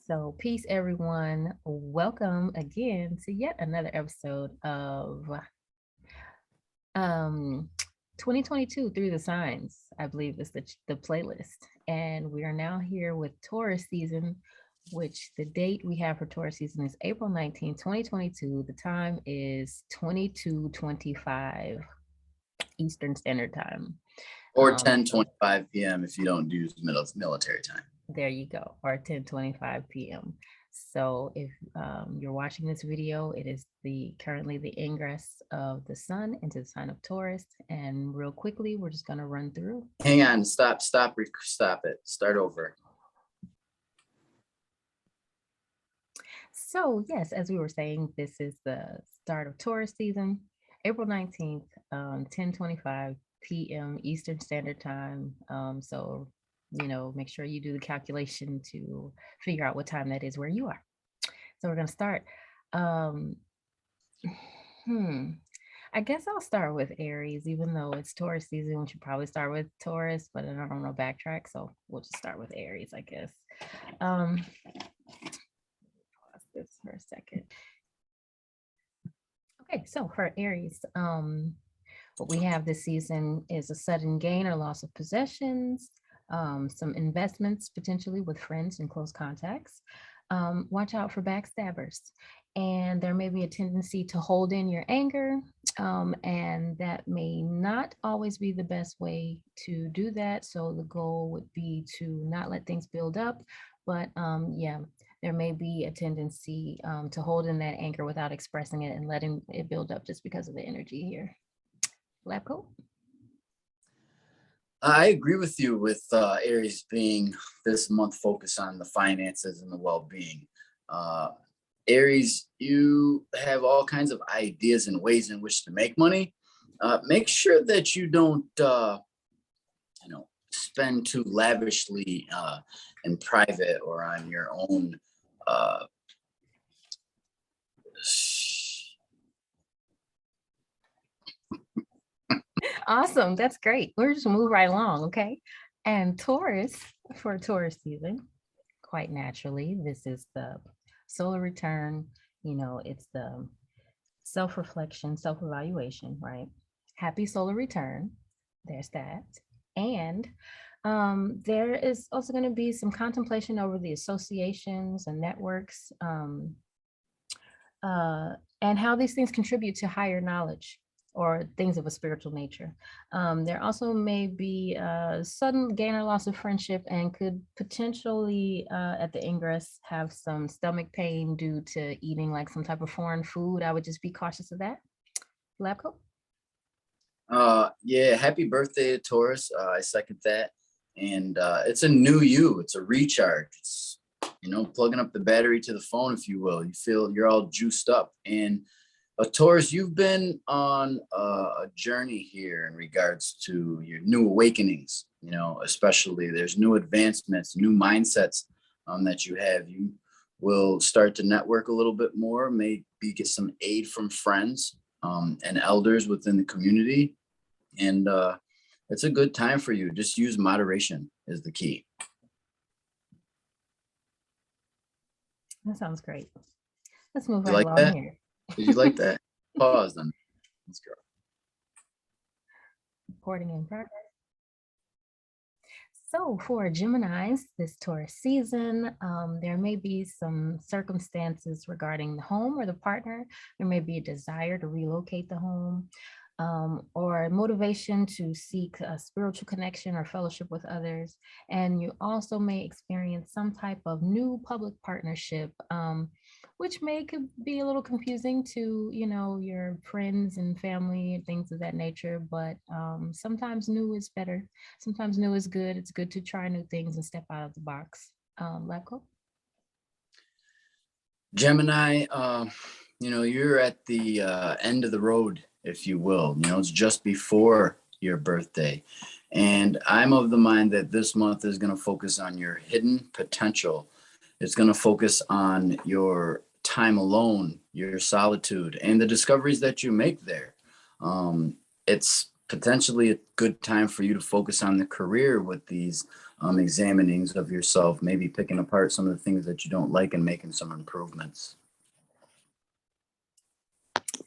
So, peace, everyone. Welcome again to yet another episode of um 2022 Through the Signs. I believe is the playlist. And we are now here with Taurus season, which the date we have for Taurus season is April 19th, 2022. The time is 22:25 Eastern Standard Time. Or 10:25 p.m. if you don't use military time. There you go, or 10:25 p.m. So if you're watching this video, it is currently the ingress of the sun into the sign of Taurus. And real quickly, we're just going to run through. Hang on, stop it. Start over. So yes, as we were saying, this is the start of Taurus season, April 19th, 10:25 p.m. Eastern Standard Time. So make sure you do the calculation to figure out what time that is where you are. So we're going to start. I guess I'll start with Aries, even though it's Taurus season. We should probably start with Taurus, but I don't know backtrack. So we'll just start with Aries, I guess. Pause this for a second. Okay, so for Aries, what we have this season is a sudden gain or loss of possessions, some investments potentially with friends and close contacts. Watch out for backstabbers. And there may be a tendency to hold in your anger, and that may not always be the best way to do that. So the goal would be to not let things build up, but there may be a tendency to hold in that anger without expressing it and letting it build up just because of the energy here. Lab coat? I agree with you with Aries being this month focused on the finances and the well-being. Aries, you have all kinds of ideas and ways in which to make money. Make sure that you don't, spend too lavishly in private or on your own. Awesome. That's great. We're just move right along. Okay. And Taurus, for Taurus season, quite naturally, this is the solar return. It's the self-reflection, self-evaluation, right? Happy solar return. There's that. And there is also going to be some contemplation over the associations and networks, and how these things contribute to higher knowledge or things of a spiritual nature. There also may be a sudden gain or loss of friendship and could potentially, at the ingress, have some stomach pain due to eating like some type of foreign food. I would just be cautious of that. Lab coat? Yeah, happy birthday to Taurus. I second that. And it's a new you. It's a recharge. It's, plugging up the battery to the phone, if you will. You feel you're all juiced up. And Taurus, you've been on a journey here in regards to your new awakenings, especially there's new advancements, new mindsets that you have. You will start to network a little bit more, maybe get some aid from friends and elders within the community. And it's a good time for you. Just use moderation is the key. That sounds great. Let's move right along here. Did you like that? Pause then. Let's go. Reporting in progress. So for Geminis, this Taurus season, there may be some circumstances regarding the home or the partner. There may be a desire to relocate the home, or motivation to seek a spiritual connection or fellowship with others. And you also may experience some type of new public partnership, which could be a little confusing to, your friends and family and things of that nature. But sometimes new is better. Sometimes new is good. It's good to try new things and step out of the box. Levko? Gemini, you're at the end of the road, if you will. It's just before your birthday. And I'm of the mind that this month is going to focus on your hidden potential. It's going to focus on your time alone, your solitude, and the discoveries that you make there. It's potentially a good time for you to focus on the career with these examinings of yourself, maybe picking apart some of the things that you don't like and making some improvements.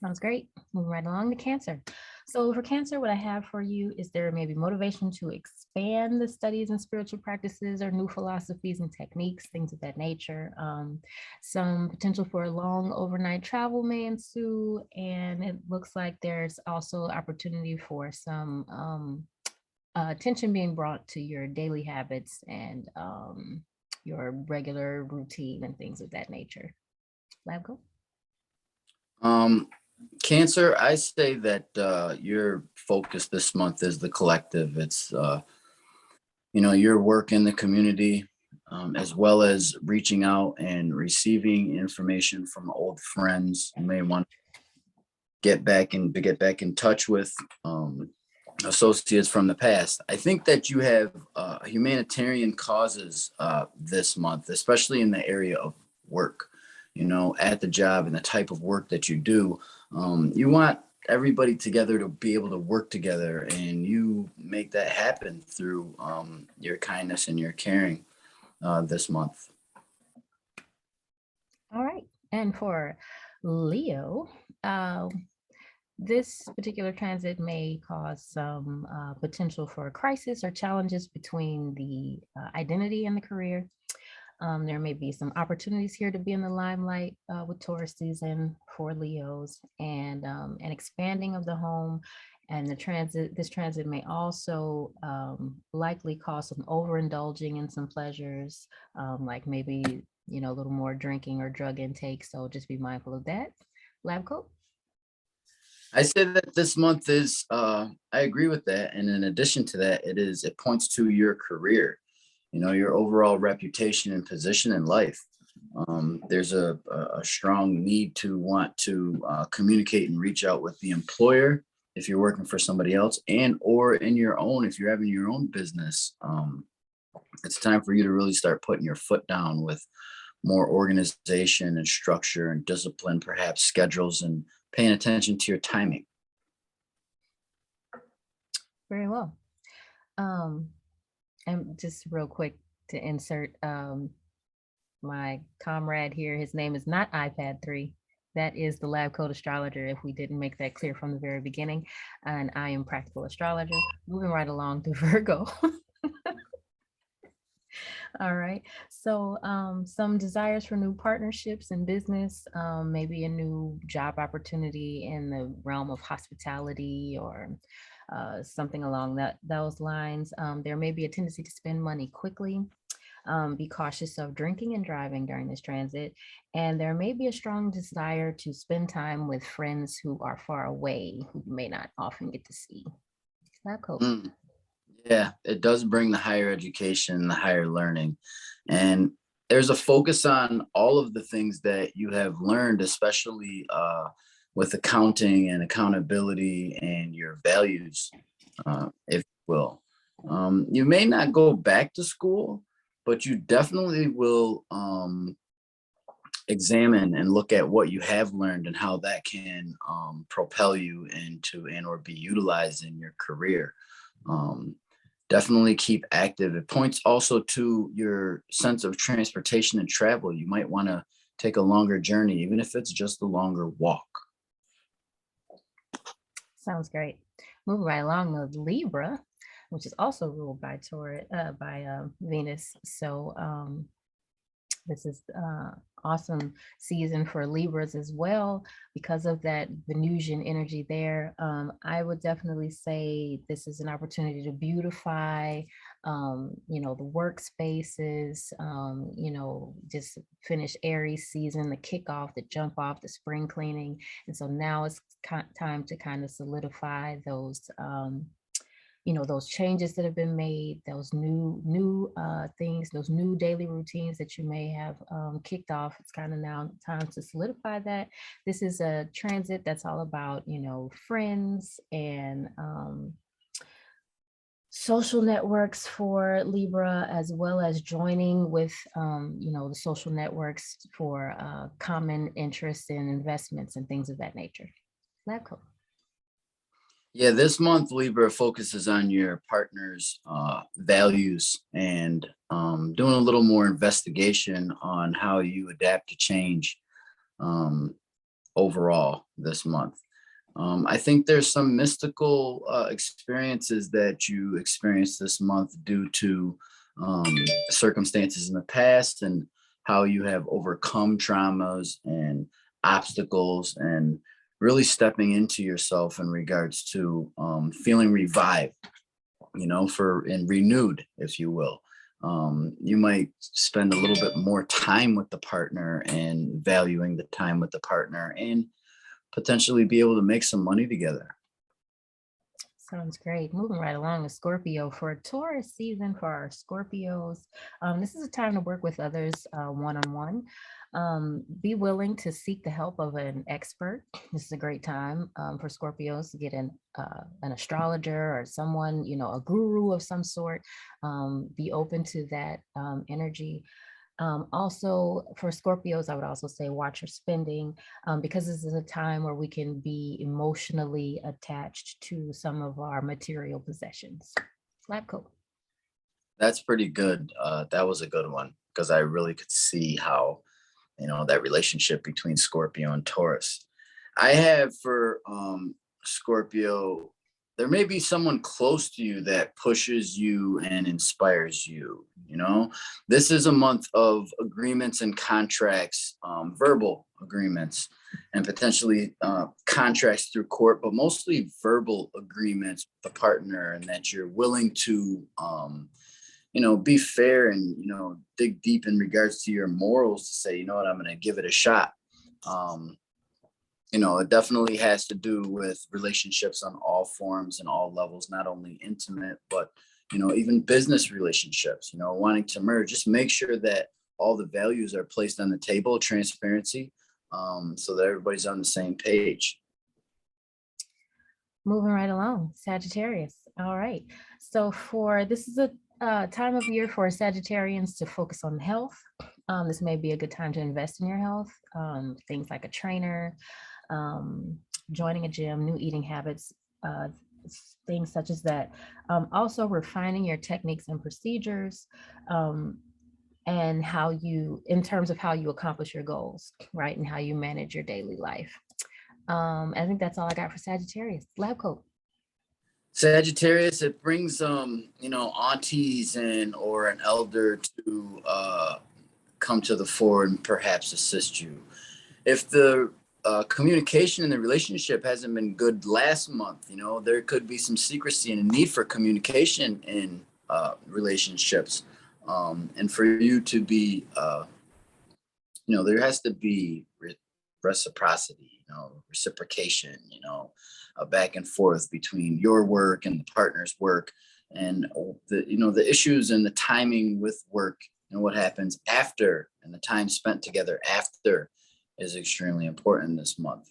Sounds great. Moving right along to Cancer. So for Cancer, what I have for you is there maybe motivation to expand the studies and spiritual practices or new philosophies and techniques, things of that nature. Some potential for a long overnight travel may ensue, and it looks like there's also opportunity for some attention being brought to your daily habits and your regular routine and things of that nature. Lab coat. Cancer, I say that your focus this month is the collective. It's your work in the community, as well as reaching out and receiving information from old friends. You may want to get back in touch with associates from the past. I think that you have humanitarian causes this month, especially in the area of work. At the job and the type of work that you do, you want everybody together to be able to work together, and you make that happen through your kindness and your caring this month. All right. And for Leo, this particular transit may cause some potential for a crisis or challenges between the identity and the career. There may be some opportunities here to be in the limelight with Taurus season for Leos, and an expanding of the home. And this transit may also likely cause some overindulging in some pleasures, like maybe, a little more drinking or drug intake. So just be mindful of that. Lab coat. I say that this month is, I agree with that. And in addition to that, it points to your career, your overall reputation and position in life. There's a strong need to want to communicate and reach out with the employer if you're working for somebody else, and or in your own, if you're having your own business. It's time for you to really start putting your foot down with more organization and structure and discipline, perhaps schedules, and paying attention to your timing. Very well. And just real quick to insert my comrade here, his name is not iPad 3. That is the lab coat astrologer, if we didn't make that clear from the very beginning. And I am practical astrologer. Moving right along to Virgo. All right. So some desires for new partnerships in business, maybe a new job opportunity in the realm of hospitality or something along those lines. There may be a tendency to spend money quickly. Be cautious of drinking and driving during this transit. And there may be a strong desire to spend time with friends who are far away, who you may not often get to see. Lab coat. Yeah, it does bring the higher education, the higher learning. And there's a focus on all of the things that you have learned, especially with accounting and accountability and your values, if you will. You may not go back to school, but you definitely will examine and look at what you have learned and how that can propel you into and or be utilized in your career. Definitely keep active. It points also to your sense of transportation and travel. You might want to take a longer journey, even if it's just a longer walk. Sounds great. Moving right along with Libra, which is also ruled by Venus. So this is awesome season for Libras as well because of that Venusian energy there. I would definitely say this is an opportunity to beautify, the workspaces, just finish Aries season, the kickoff, the jump off, the spring cleaning. And so now it's time to kind of solidify those those changes that have been made, those new things, those new daily routines that you may have kicked off. It's kind of now time to solidify that. This is a transit that's all about, friends and social networks for Libra, as well as joining with, the social networks for common interests in investments and things of that nature. Lab coat. Yeah, this month Libra focuses on your partner's values and doing a little more investigation on how you adapt to change um, overall this month. I think there's some mystical experiences that you experienced this month due to circumstances in the past and how you have overcome traumas and obstacles and really stepping into yourself in regards to feeling revived, for and renewed, if you will. You might spend a little bit more time with the partner and valuing the time with the partner and potentially be able to make some money together. Sounds great. Moving right along to Scorpio for a Taurus season for our Scorpios. This is a time to work with others one-on-one. Be willing to seek the help of an expert. This is a great time for Scorpios to get an astrologer or someone, a guru of some sort. Be open to that energy. Also, for Scorpios, I would also say watch your spending because this is a time where we can be emotionally attached to some of our material possessions. Lab coat. That's pretty good. That was a good one because I really could see how, that relationship between Scorpio and Taurus. I have for Scorpio, there may be someone close to you that pushes you and inspires you. This is a month of agreements and contracts, verbal agreements, and potentially contracts through court, but mostly verbal agreements with the partner, and that you're willing to be fair and dig deep in regards to your morals to say, what, I'm going to give it a shot. It definitely has to do with relationships on all forms and all levels, not only intimate, but, even business relationships, wanting to merge. Just make sure that all the values are placed on the table, transparency, so that everybody's on the same page. Moving right along, Sagittarius. All right. So this is a time of year for Sagittarians to focus on health. This may be a good time to invest in your health. Things like a trainer, joining a gym, new eating habits, things such as that. Also refining your techniques and procedures, and in terms of how you accomplish your goals, right? And how you manage your daily life. I think that's all I got for Sagittarius. Lab coat. Sagittarius, it brings aunties and or an elder to come to the fore and perhaps assist you. If the communication in the relationship hasn't been good last month, there could be some secrecy and a need for communication in relationships, and for you to be there has to be reciprocity, reciprocation, a back and forth between your work and the partner's work, and the issues and the timing with work and what happens after, and the time spent together after is extremely important this month.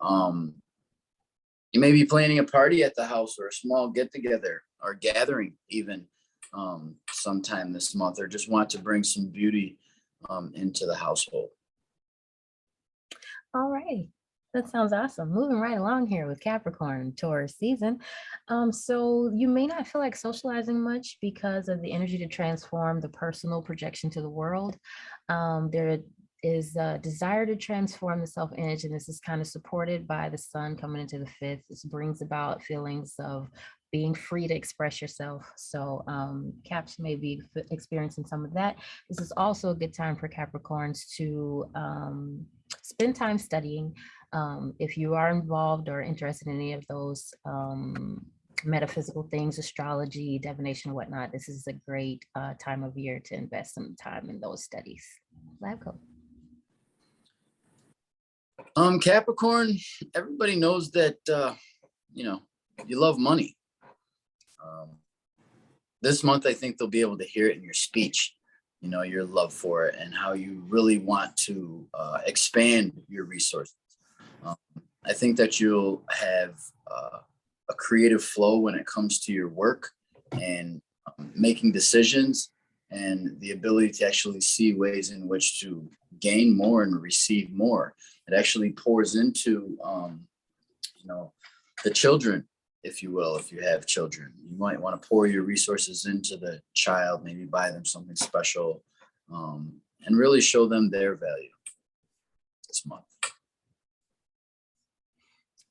You may be planning a party at the house or a small get together or gathering even sometime this month, or just want to bring some beauty into the household. All right. That sounds awesome. Moving right along here with Capricorn Taurus season. So you may not feel like socializing much because of the energy to transform the personal projection to the world. There is a desire to transform the self-image, and this is kind of supported by the sun coming into the fifth. This brings about feelings of being free to express yourself. So Caps may be experiencing some of that. This is also a good time for Capricorns to spend time studying. If you are involved or interested in any of those metaphysical things, astrology, divination, whatnot, this is a great time of year to invest some time in those studies. Lab coat. Capricorn, everybody knows that you love money. This month, I think they'll be able to hear it in your speech, your love for it and how you really want to expand your resources. I think that you'll have a creative flow when it comes to your work and making decisions, and the ability to actually see ways in which to gain more and receive more. It actually pours into, the children if you will, if you have children. You might want to pour your resources into the child, maybe buy them something special, and really show them their value this month.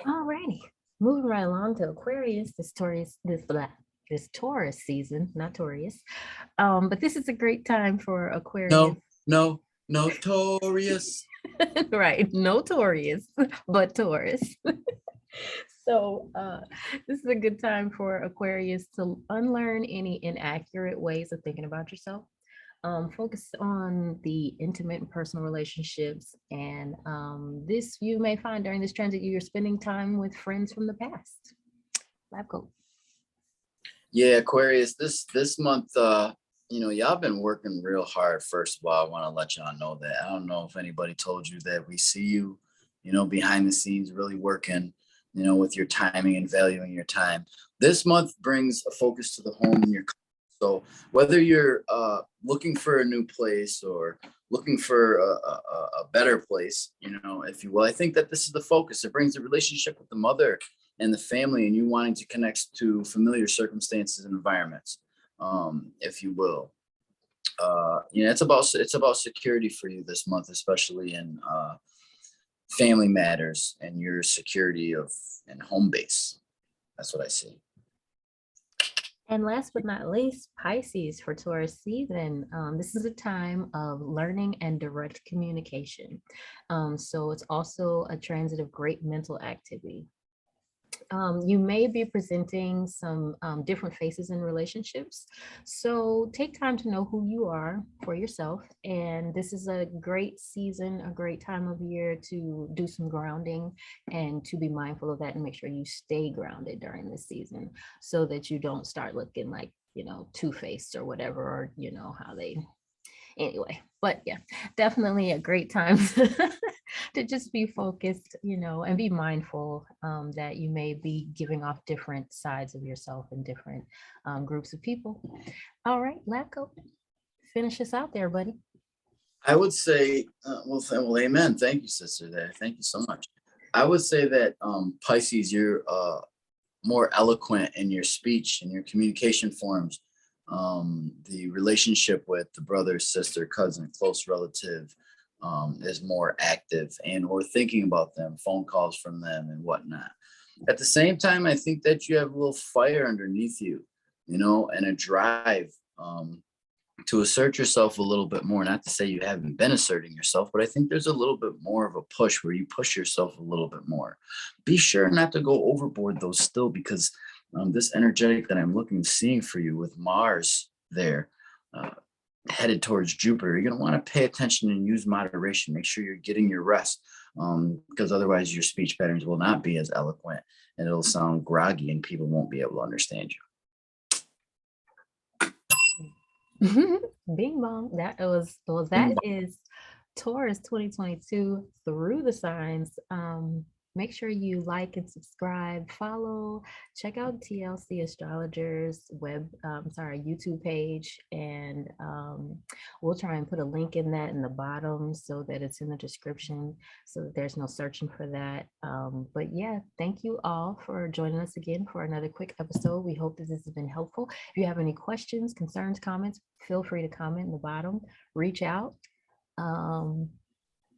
All righty. Moving right along to Aquarius, this Taurus season, not Taurus. But this is a great time for Aquarius. No, notorious. Right, no Taurus, but Taurus. So this is a good time for Aquarius to unlearn any inaccurate ways of thinking about yourself. Focus on the intimate and personal relationships. And this you may find during this transit, you're spending time with friends from the past. Lab coat. Yeah, Aquarius, this month, y'all been working real hard. First of all, I want to let y'all know that. I don't know if anybody told you that we see you, behind the scenes, really working, with your timing and valuing your time. This month brings a focus to the home in your. So whether you're looking for a new place or looking for a better place, if you will, I think that this is the focus. It brings a relationship with the mother and the family, and you wanting to connect to familiar circumstances and environments, if you will. It's about security for you this month, especially in family matters and your security of and home base. That's what I see. And last but not least, Pisces for Taurus season. This is a time of learning and direct communication. So it's also a transit of great mental activity. You may be presenting some different faces in relationships. So take time to know who you are for yourself. And this is a great season, a great time of year to do some grounding and to be mindful of that and make sure you stay grounded during this season so that you don't start looking like, two-faced or whatever, or how they anyway. But yeah, definitely a great time to just be focused, and be mindful that you may be giving off different sides of yourself in different groups of people. All right, Labco, finish us out there, buddy. I would say, amen. Thank you, sister. There, thank you so much. I would say that Pisces, you're more eloquent in your speech and your communication forms. The relationship with the brother, sister, cousin, close relative is more active, and or thinking about them, phone calls from them and whatnot. At the same time, I think that you have a little fire underneath you, and a drive to assert yourself a little bit more. Not to say you haven't been asserting yourself, but I think there's a little bit more of a push where you push yourself a little bit more. Be sure not to go overboard though still, because this energetic that I'm seeing for you with Mars there, headed towards Jupiter, you're going to want to pay attention and use moderation. Make sure you're getting your rest, because otherwise your speech patterns will not be as eloquent and it'll sound groggy and people won't be able to understand you. Bing bong. That is Taurus 2022 through the signs. Make sure you like and subscribe, follow, check out TLC Astrologers YouTube page, and we'll try and put a link in that in the bottom so that it's in the description, so that there's no searching for that. But yeah, thank you all for joining us again for another quick episode. We hope that this has been helpful. If you have any questions, concerns, comments, feel free to comment in the bottom, reach out.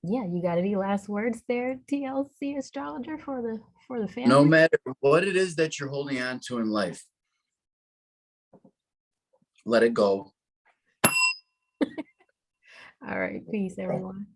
Yeah, you got any last words there, TLC Astrologer, for the family? No matter what it is that you're holding on to in life, let it go. All right, peace, everyone.